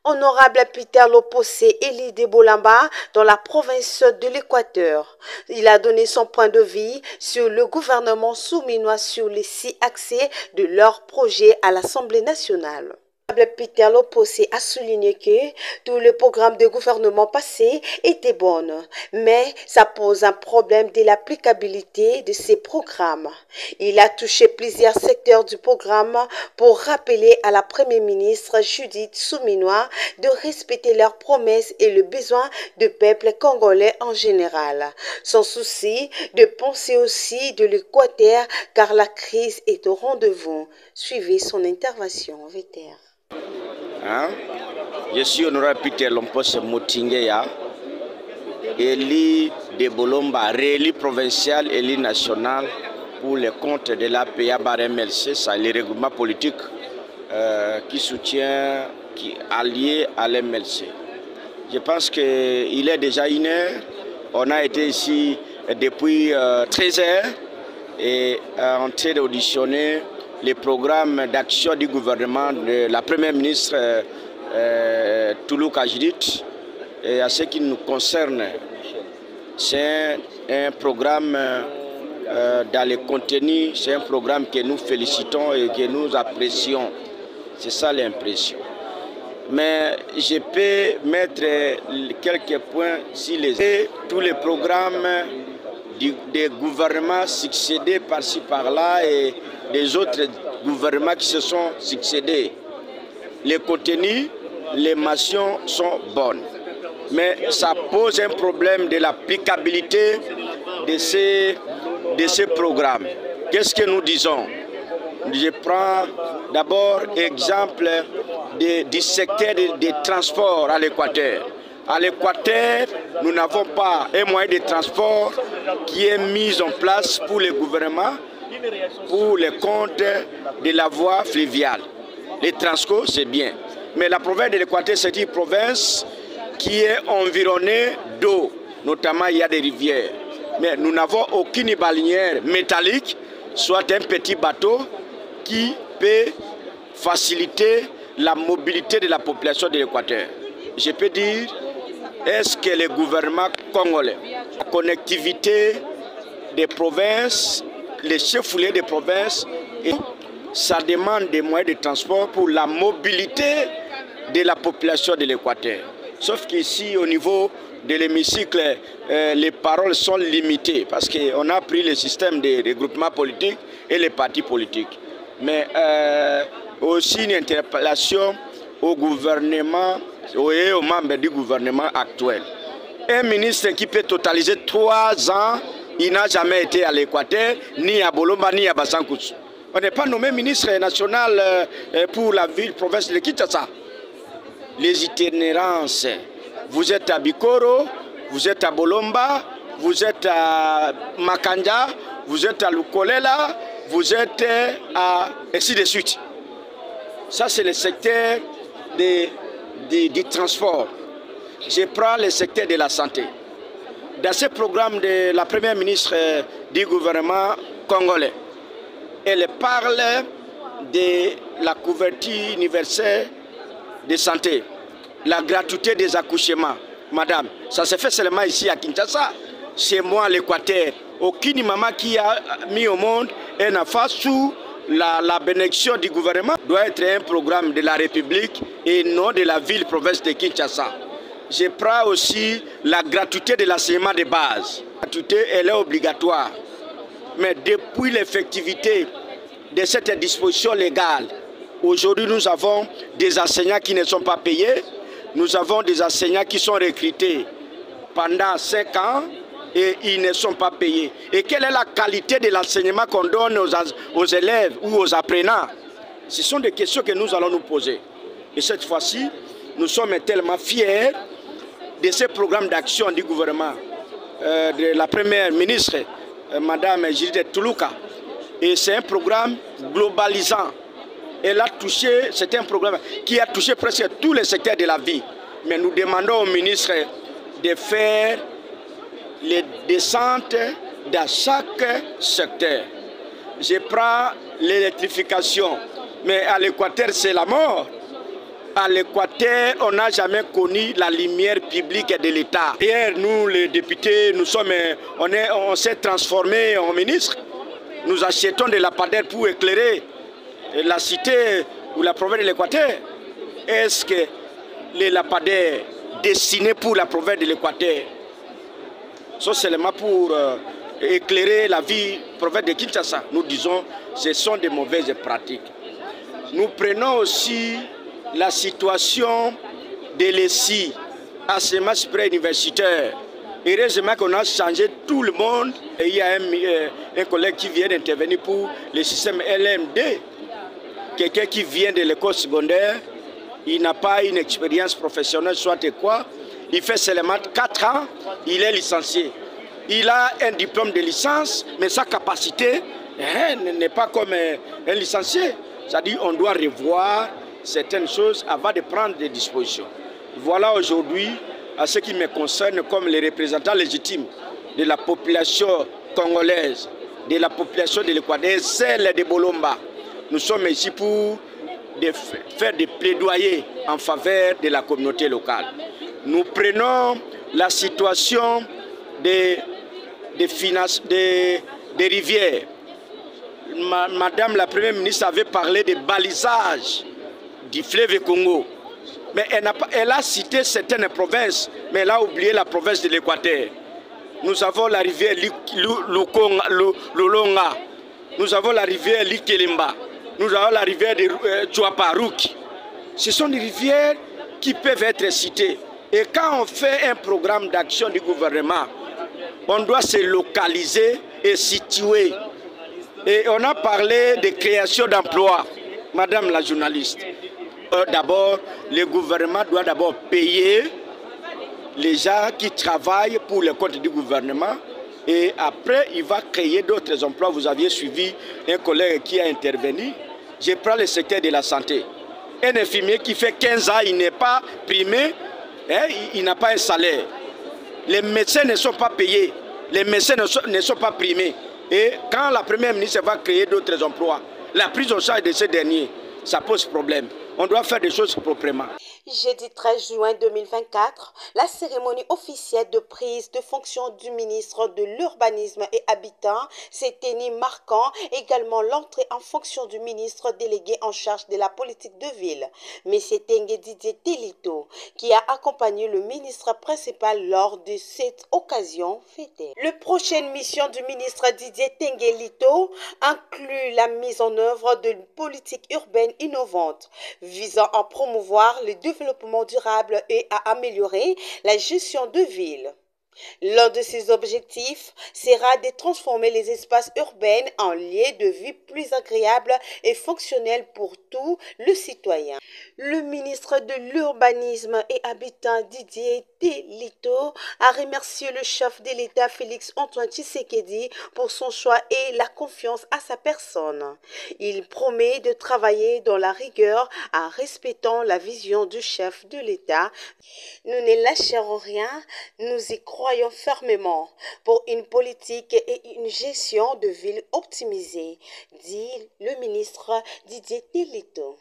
Honorable Peter Lopossé, élu de Bolamba dans la province de l'Équateur. Il a donné son point de vue sur le gouvernement souminois sur les 6 axes de leur projet à l'Assemblée nationale. Peter Lopossé a souligné que tout le programme de gouvernement passé était bon, mais ça pose un problème de l'applicabilité de ces programmes. Il a touché plusieurs secteurs du programme pour rappeler à la Première ministre Judith Souminois de respecter leurs promesses et le besoin du peuple congolais en général. Son souci de penser aussi de l'Équateur car la crise est au rendez-vous. Suivez son intervention, Véter. Je suis honorable Peter Lopossé Motingeya, élu de Bolamba, réélu provincial, élu national pour les comptes de l'APA MLC, c'est le regroupement politique qui soutient, qui est allié à l'MLC. Je pense qu'il est déjà 1h, on a été ici depuis 13h et en train d'auditionner les programmes d'action du gouvernement de la Première ministre Toulouka Judith. Et à ce qui nous concerne, c'est un programme dans les contenus, c'est un programme que nous félicitons et que nous apprécions. C'est ça l'impression. Mais je peux mettre quelques points sur tous les programmes des gouvernements succédés par-ci par-là et des autres gouvernements qui se sont succédés. Les contenus, les mentions sont bonnes. Mais ça pose un problème de l'applicabilité de ces programmes. Qu'est-ce que nous disons? Je prends d'abord exemple du secteur des transports à l'Équateur. À l'Équateur, nous n'avons pas un moyen de transport qui est mis en place pour le gouvernement, pour les comptes de la voie fluviale. Les Transco, c'est bien. Mais la province de l'Équateur, c'est une province qui est environnée d'eau. Notamment, il y a des rivières. Mais nous n'avons aucune balinière métallique, soit un petit bateau qui peut faciliter la mobilité de la population de l'Équateur. Je peux dire, est-ce que le gouvernement congolais, la connectivité des provinces, les chefs-lieux des provinces, et ça demande des moyens de transport pour la mobilité de la population de l'Équateur. Sauf qu'ici, au niveau de l'hémicycle, les paroles sont limitées parce qu'on a pris le système de regroupement politique et les partis politiques. Mais aussi une interpellation au gouvernement et aux membres du gouvernement actuel. Un ministre qui peut totaliser 3 ans, il n'a jamais été à l'Équateur, ni à Bolamba, ni à Bassankoussou. On n'est pas nommé ministre national pour la ville, province de Kinshasa. Les itinérances, vous êtes à Bikoro, vous êtes à Bolamba, vous êtes à Makanja, vous êtes à Lukolela, vous êtes à... ainsi de suite. Ça, c'est le secteur du transport. Je prends le secteur de la santé. Dans ce programme de la Première ministre du gouvernement congolais, elle parle de la couverture universelle de santé, la gratuité des accouchements. Madame, ça se fait seulement ici à Kinshasa. Chez moi, à l'Équateur, aucune maman qui a mis au monde un enfant sous la bénédiction du gouvernement doit être un programme de la République et non de la ville-province de Kinshasa. Je prends aussi la gratuité de l'enseignement de base. La gratuité, elle est obligatoire. Mais depuis l'effectivité de cette disposition légale, aujourd'hui nous avons des enseignants qui ne sont pas payés. Nous avons des enseignants qui sont recrutés pendant 5 ans et ils ne sont pas payés. Et quelle est la qualité de l'enseignement qu'on donne aux élèves ou aux apprenants? Ce sont des questions que nous allons nous poser. Et cette fois-ci, nous sommes tellement fiers de ce programme d'action du gouvernement, de la Première ministre, Madame Judith Toulouka. Et c'est un programme globalisant. Elle a touché, c'est un programme qui a touché presque tous les secteurs de la vie. Mais nous demandons au ministre de faire les descentes dans chaque secteur. Je prends l'électrification, mais à l'Équateur c'est la mort. À l'Équateur, on n'a jamais connu la lumière publique de l'État. Hier, nous, les députés, on s'est transformés en ministres. Nous achetons des lampadaires pour éclairer la cité ou la province de l'Équateur. Est-ce que les lampadaires destinés pour la province de l'Équateur sont seulement pour éclairer la vie province de Kinshasa? Nous disons que ce sont des mauvaises pratiques. Nous prenons aussi la situation de l'ESI, enseignement supérieur universitaire. Heureusement qu'on a changé tout le monde. Et il y a un collègue qui vient d'intervenir pour le système LMD. Quelqu'un qui vient de l'école secondaire, il n'a pas une expérience professionnelle, soit quoi. Il fait seulement 4 ans, il est licencié. Il a un diplôme de licence, mais sa capacité n'est pas comme un licencié. C'est-à-dire qu'on doit revoir certaines choses avant de prendre des dispositions. Voilà aujourd'hui, à ce qui me concerne, comme les représentants légitimes de la population congolaise, de la population de l'Équateur, celle de Bolomba. Nous sommes ici pour faire des plaidoyers en faveur de la communauté locale. Nous prenons la situation des rivières. Madame la Première ministre avait parlé de balisage du fleuve Congo. Mais elle a cité certaines provinces, mais elle a oublié la province de l'Équateur. Nous avons la rivière Lolonga, nous avons la rivière Likelemba, nous avons la rivière de Tchouaparouk. Ce sont des rivières qui peuvent être citées. Et quand on fait un programme d'action du gouvernement, on doit se localiser et situer. Et on a parlé de création d'emplois, madame la journaliste. D'abord, le gouvernement doit d'abord payer les gens qui travaillent pour le compte du gouvernement. Et après, il va créer d'autres emplois. Vous aviez suivi un collègue qui a intervenu. Je prends le secteur de la santé. Un infirmier qui fait 15 ans, il n'est pas primé, il n'a pas un salaire. Les médecins ne sont pas payés, les médecins ne sont pas primés. Et quand la Première ministre va créer d'autres emplois, la prise en charge de ces derniers, ça pose problème. On doit faire des choses proprement. Jeudi 13 juin 2024, la cérémonie officielle de prise de fonction du ministre de l'Urbanisme et Habitat s'est tenue, marquant également l'entrée en fonction du ministre délégué en charge de la politique de ville, M. Tengue Didier Telito, qui a accompagné le ministre principal lors de cette occasion fêtée. La prochaine mission du ministre Didier Tengue Lito inclut la mise en œuvre d'une politique urbaine innovante, visant à promouvoir le développement durable et à améliorer la gestion de ville. L'un de ses objectifs sera de transformer les espaces urbains en lieux de vie plus agréables et fonctionnels pour tous les citoyens. Le ministre de l'Urbanisme et Habitat Didier Telito a remercié le chef de l'État Félix Antoine Tshisekedi pour son choix et la confiance à sa personne. Il promet de travailler dans la rigueur en respectant la vision du chef de l'État. Nous ne lâcherons rien, nous y croyons fermement pour une politique et une gestion de ville optimisée, dit le ministre Didier Telito.